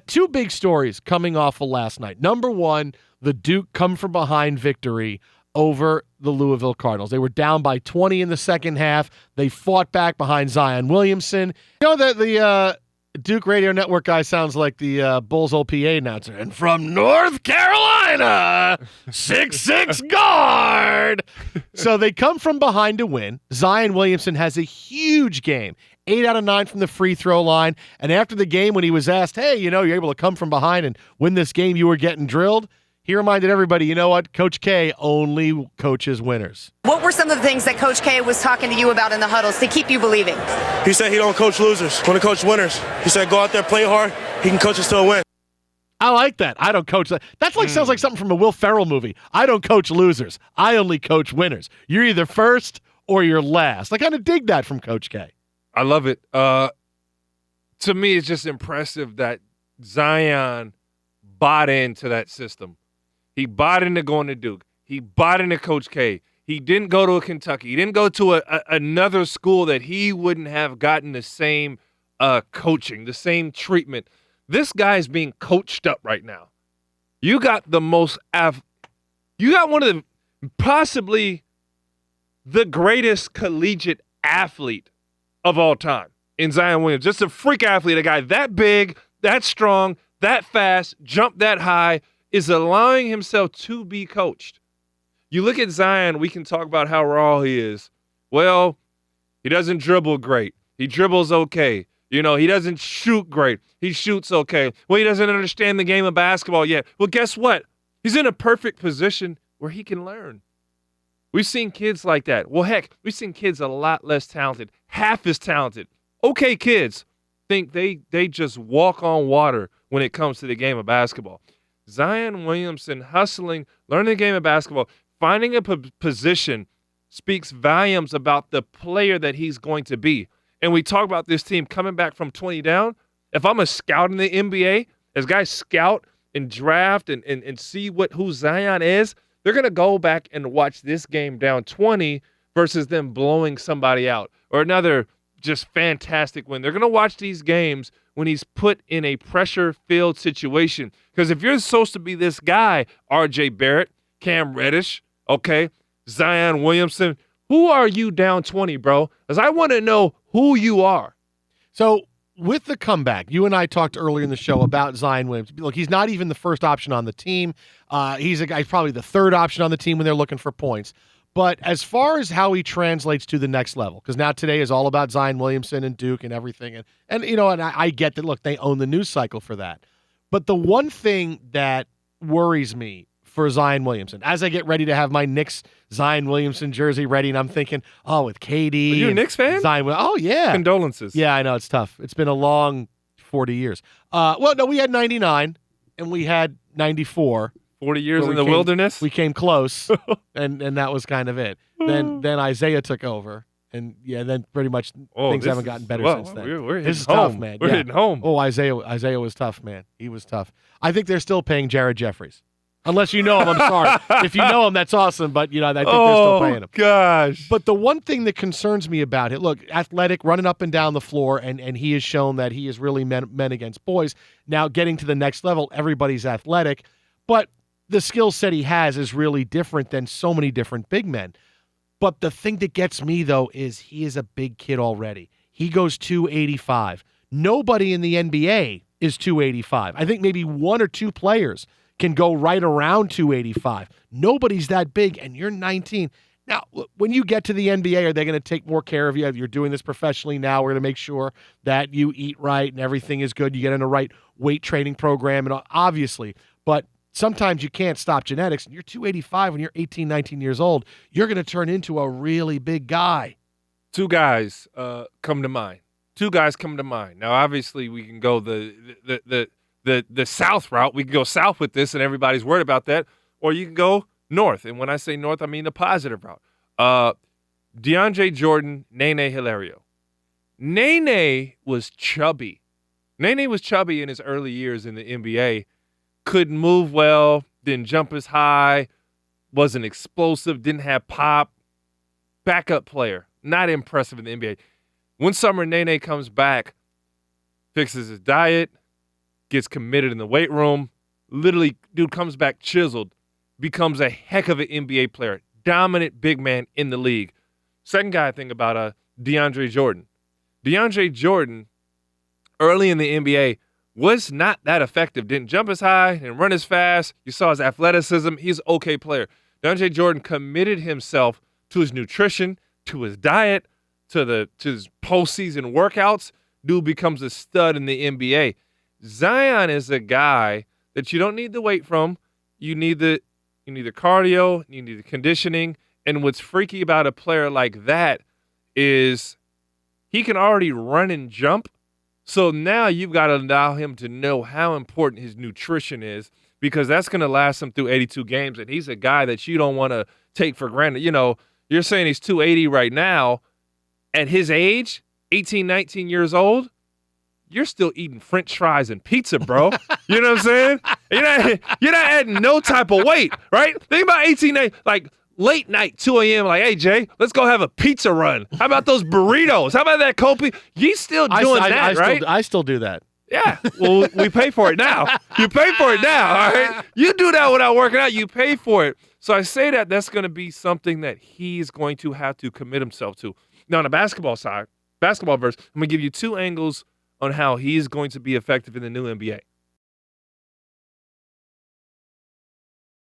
Two big stories coming off of last night. Number one, the Duke come-from-behind victory over the Louisville Cardinals. They were down by 20 in the second half. They fought back behind Zion Williamson. You know that the Duke Radio Network guy sounds like the Bulls old PA announcer. And from North Carolina, 6'6" guard. So they come from behind to win. Zion Williamson has a huge game. 8 out of 9 from the free throw line. And after the game, when he was asked, hey, you're able to come from behind and win this game, you were getting drilled. He reminded everybody, you know what? Coach K only coaches winners. What were some of the things that Coach K was talking to you about in the huddles to keep you believing? He said he don't coach losers, want to coach winners. He said go out there, play hard. He can coach us to a win. I like that. I don't coach that. That's sounds like something from a Will Ferrell movie. I don't coach losers. I only coach winners. You're either first or you're last. I kind of dig that from Coach K. I love it. To me, it's just impressive that Zion bought into that system. He bought into going to Duke. He bought into Coach K. He didn't go to a Kentucky. He didn't go to another school that he wouldn't have gotten the same coaching, the same treatment. This guy's being coached up right now. You got the most you got one of the possibly the greatest collegiate athlete of all time in Zion Williams. Just a freak athlete, a guy that big, that strong, that fast, jump that high, is allowing himself to be coached. You look at Zion, we can talk about how raw he is. Well, he doesn't dribble great. He dribbles okay. He doesn't shoot great. He shoots okay. Well, he doesn't understand the game of basketball yet. Well, guess what? He's in a perfect position where he can learn. We've seen kids like that. Well, heck, we've seen kids a lot less talented, half as talented. Okay, kids think they just walk on water when it comes to the game of basketball. Zion Williamson hustling, learning the game of basketball, finding a position speaks volumes about the player that he's going to be. And we talk about this team coming back from 20 down. If I'm a scout in the NBA, as guys scout and draft and see who Zion is, they're going to go back and watch this game down 20 versus them blowing somebody out or another just fantastic win. They're going to watch these games when he's put in a pressure-filled situation. Because if you're supposed to be this guy, R.J. Barrett, Cam Reddish, okay, Zion Williamson, who are you down 20, bro? Because I want to know who you are. So with the comeback, you and I talked earlier in the show about Zion Williamson. Look, he's not even the first option on the team. He's probably the third option on the team when they're looking for points. But as far as how he translates to the next level, because now today is all about Zion Williamson and Duke and everything. And I get that, look, they own the news cycle for that. But the one thing that worries me for Zion Williamson, as I get ready to have my Knicks Zion Williamson jersey ready, and I'm thinking, with KD. Are you a Knicks fan? Zion, yeah. Condolences. Yeah, I know, it's tough. It's been a long 40 years. No, we had 99, and we had 94. 40 years in the wilderness? We came close, and that was kind of it. Then Isaiah took over, and then pretty much things haven't gotten better since then. We're this is home. tough, man. We're hitting home. Oh, Isaiah was tough, man. He was tough. I think they're still paying Jared Jeffries. Unless you know him, I'm sorry. If you know him, that's awesome, but I think they're still paying him. Oh, gosh. But the one thing that concerns me about it, look, athletic, running up and down the floor, and he has shown that he is really men against boys. Now, getting to the next level, everybody's athletic, but the skill set he has is really different than so many different big men. But the thing that gets me, though, is he is a big kid already. He goes 285. Nobody in the NBA is 285. I think maybe one or two players can go right around 285. Nobody's that big, and you're 19. Now, when you get to the NBA, are they going to take more care of you? You're doing this professionally now. We're going to make sure that you eat right and everything is good. You get in the right weight training program, and obviously, but sometimes you can't stop genetics, and you're 285 when you're 18, 19 years old. You're going to turn into a really big guy. Two guys come to mind. Now, obviously, we can go the south route. We can go south with this, and everybody's worried about that. Or you can go north. And when I say north, I mean the positive route. DeAndre Jordan, Nene Hilario. Nene was chubby. Nene was chubby in his early years in the NBA. Couldn't move well, didn't jump as high, wasn't explosive, didn't have pop. Backup player, not impressive in the NBA. One summer, Nene comes back, fixes his diet, gets committed in the weight room. Literally, dude comes back chiseled, becomes a heck of an NBA player, dominant big man in the league. Second guy I think about DeAndre Jordan. DeAndre Jordan, early in the NBA, was not that effective. Didn't jump as high and run as fast. You saw his athleticism. He's an okay player. DeAndre Jordan committed himself to his nutrition, to his diet, to his postseason workouts. Dude becomes a stud in the NBA. Zion is a guy that you don't need the weight from. You need the cardio, you need the conditioning. And what's freaky about a player like that is he can already run and jump. So now you've got to allow him to know how important his nutrition is, because that's going to last him through 82 games. And he's a guy that you don't want to take for granted. You know, you're saying he's 280 right now. At his age, 18, 19 years old, you're still eating French fries and pizza, bro. You know what I'm saying? You're not adding no type of weight, right? Think about 18, like late night, 2 a.m., like, hey, Jay, let's go have a pizza run. How about those burritos? How about that Kobe? You still doing that, right? I still do that. Yeah. Well, we pay for it now. You pay for it now, all right? You do that without working out. You pay for it. So I say that's going to be something that he's going to have to commit himself to. Now, on the basketball side, basketball verse, I'm going to give you two angles on how he's going to be effective in the new NBA.